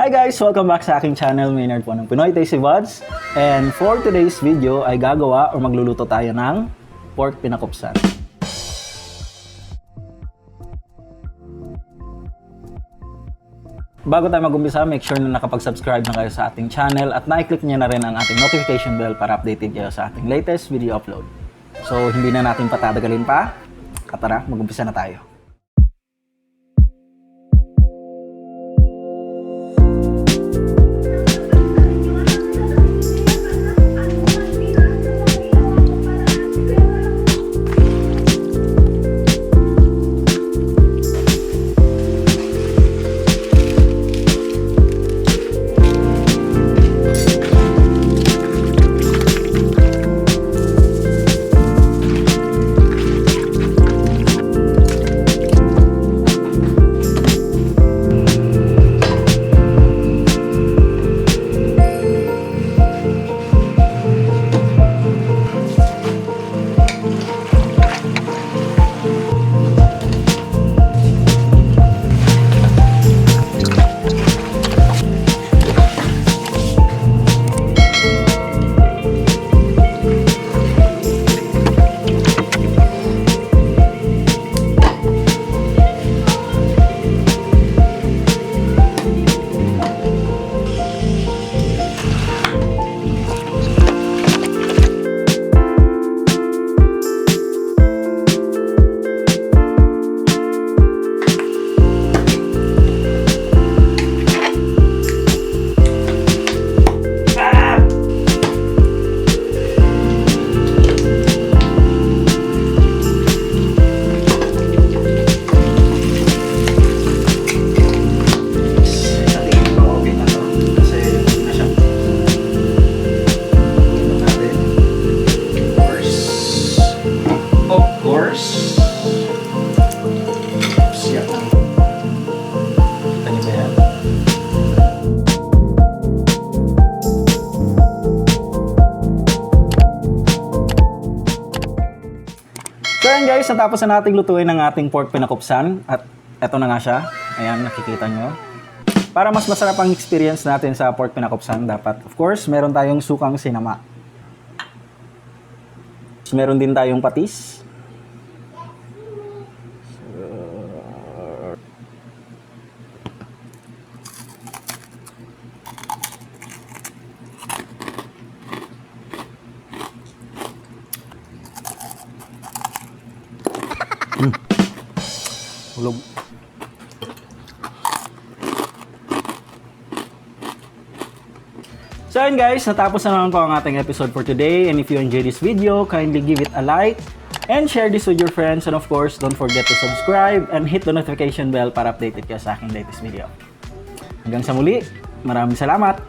Hi guys! Welcome back sa aking channel. Maynard po ng Pinoy Tasty Buds. And for today's video ay gagawa o magluluto tayo ng pork pinakupsan. Bago tayo mag-umpisa, make sure na nakapag-subscribe na kayo sa ating channel at na-click niyo na rin ang ating notification bell para updated kayo sa ating latest video upload. So hindi na natin patatagalin pa. Tara, mag-umpisa na tayo. So ayan guys, natapos na nating lutuin ang ating pork pinakupsan at eto na nga siya. Ayan, nakikita nyo. Para mas masarap ang experience natin sa pork pinakupsan, dapat of course meron tayong sukang sinama. Meron din tayong patis. Hulog. So yun guys, natapos na naman po ang ating episode for today. And if you enjoyed this video, kindly give it a like and share this with your friends. And of course, don't forget to subscribe and hit the notification bell para updated kayo sa aking latest video. Hanggang sa muli, maraming salamat!